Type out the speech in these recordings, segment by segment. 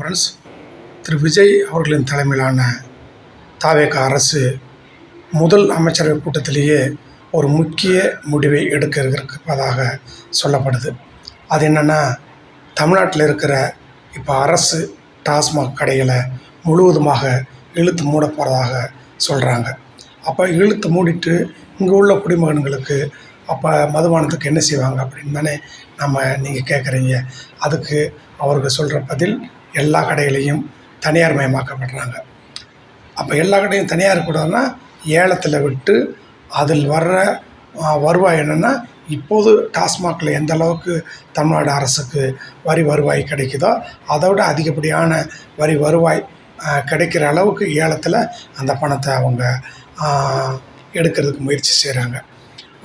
Friends. திரு விஜய் அவர்களின் தலைமையிலான தாவேகா அரசு முதல் அமைச்சரவை கூட்டத்திலேயே ஒரு முக்கிய முடிவை எடுக்க இருப்பதாக சொல்லப்படுது. அது என்னென்னா, தமிழ்நாட்டில் இருக்கிற இப்போ அரசு டாஸ்மாக் கடைகளை முழுவதுமாக இழுத்து மூட போகிறதாக சொல்கிறாங்க. அப்போ இழுத்து மூடிட்டு இங்கே உள்ள குடிமகன்களுக்கு அப்போ மதுபானத்துக்கு என்ன செய்வாங்க அப்படின்னு தானே நீங்கள் கேட்குறீங்க. அதுக்கு அவர்கள் சொல்கிற பதில், எல்லா கடைகளையும் தனியார் மயமாக்கப்படுறாங்க. அப்போ எல்லா கடையும் தனியார் கூடனா ஏலத்தில் விட்டு அதில் வர்ற வருவாய் என்னென்னா, இப்போது டாஸ்மாகில் எந்த அளவுக்கு தமிழ்நாடு அரசுக்கு வரி வருவாய் கிடைக்குதோ அதை விட அதிகப்படியான வரி வருவாய் கிடைக்கிற அளவுக்கு ஏலத்தில் அந்த பணத்தை அவங்க எடுக்கிறதுக்கு முயற்சி செய்கிறாங்க.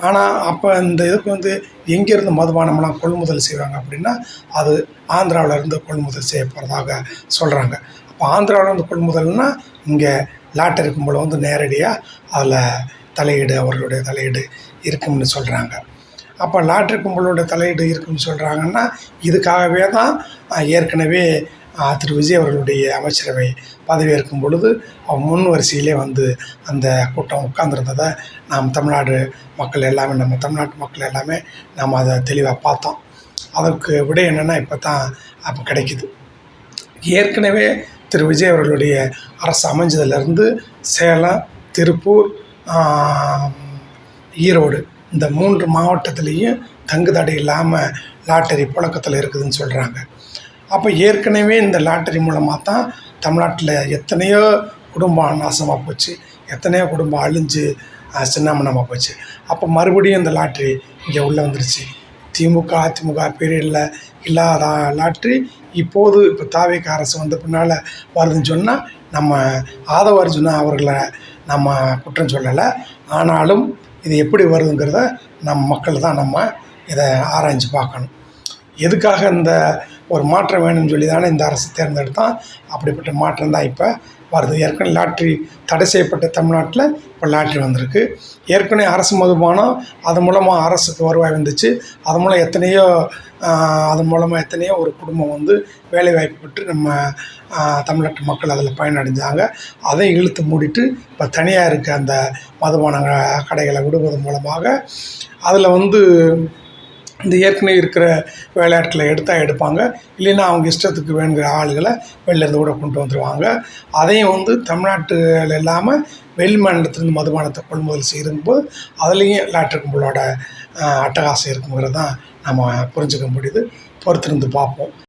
ஆனால் அப்போ இந்த இதுக்கு எங்கேருந்து மதுபானம்லாம் கொள்முதல் செய்வாங்க அப்படின்னா, அது ஆந்திராவிலேருந்து கொள்முதல் செய்ய போகிறதாக சொல்கிறாங்க. அப்போ ஆந்திராவிலேருந்து கொள்முதல்னால் இங்கே லாட்டரி கும்பல் நேரடியாக அதில் தலையீடு, அவர்களுடைய தலையீடு இருக்கும்னு சொல்கிறாங்க. அப்போ லாட்டரி கும்பலோட தலையீடு இருக்குன்னு சொல்கிறாங்கன்னா, இதுக்காகவே தான் ஏற்கனவே திரு விஜய் அவர்களுடைய அமைச்சரவை பதவியேற்கும் பொழுது முன் வரிசையிலே அந்த கூட்டம் உட்கார்ந்துருந்ததை நாம் தமிழ்நாடு மக்கள் எல்லாமே, நம்ம தமிழ்நாட்டு மக்கள் எல்லாமே நாம் அதை தெளிவாக பார்த்தோம். அதற்கு விட என்னென்னா இப்போ தான் அப்போ கிடைக்குது. ஏற்கனவே திரு விஜய் அவர்களுடைய அரசு அமைஞ்சதுலேருந்து சேலம், திருப்பூர், ஈரோடு இந்த 3 மாவட்டத்துலேயும் தங்குதடை இல்லாமல் லாட்டரி புழக்கத்தில் இருக்குதுன்னு சொல்கிறாங்க. அப்போ ஏற்கனவே இந்த லாட்டரி மூலமாக தான் தமிழ்நாட்டில் எத்தனையோ குடும்பம் நாசமாக போச்சு, எத்தனையோ குடும்பம் அழிஞ்சு சின்னாமண்ணமாக போச்சு. அப்போ மறுபடியும் இந்த லாட்ரி இங்கே உள்ளே வந்துருச்சு. திமுக அதிமுக பீரியடில் இல்லாத லாட்ரி இப்போ தாவேகா அரசு வந்த பின்னால் வருதுன்னு சொன்னால், நம்ம ஆதவ அர்ஜுனா அவர்களை நம்ம குற்றம் சொல்லலை. ஆனாலும் இது எப்படி வருதுங்கிறத மக்கள் தான் இதை ஆராய்ஞ்சு பார்க்கணும். எதுக்காக இந்த ஒரு மாற்றம் வேணும்னு சொல்லி தானே இந்த அரசு தேர்ந்தெடுத்தான். அப்படிப்பட்ட மாற்றம் தான் இப்போ வருது. ஏற்கனவே லாட்ரி தடை செய்யப்பட்ட தமிழ்நாட்டில் இப்போ லாட்ரி வந்திருக்கு. ஏற்கனவே அரசு மதுபானம், அது மூலமாக அரசுக்கு வருவாய் வந்துச்சு. அது மூலமாக எத்தனையோ ஒரு குடும்பம் வேலைவாய்ப்பு பெற்று நம்ம தமிழ்நாட்டு மக்கள் அதில் பயனடைஞ்சாங்க. அதை இழுத்து மூடிட்டு இப்போ தனியாக இருக்க அந்த மதுபான கடைகளை விடுவது மூலமாக அதில் இந்த ஏற்கனவே இருக்கிற வேலையாட்களை எடுப்பாங்க. இல்லைன்னா அவங்க இஷ்டத்துக்கு வேணுங்கிற ஆளுகளை வெளிலேருந்து கூட கொண்டு வந்துடுவாங்க. அதையும் தமிழ்நாட்டில் இல்லாமல் வெளி மாநிலத்திலிருந்து மதுபானத்தை கொள்முதல் செய்யும்போது அதுலேயும் லாட்டரி கும்பலோட அட்டகாசம் இருக்குங்கிறது தான் நம்ம புரிஞ்சுக்க முடியுது. பொறுத்திருந்து பார்ப்போம்.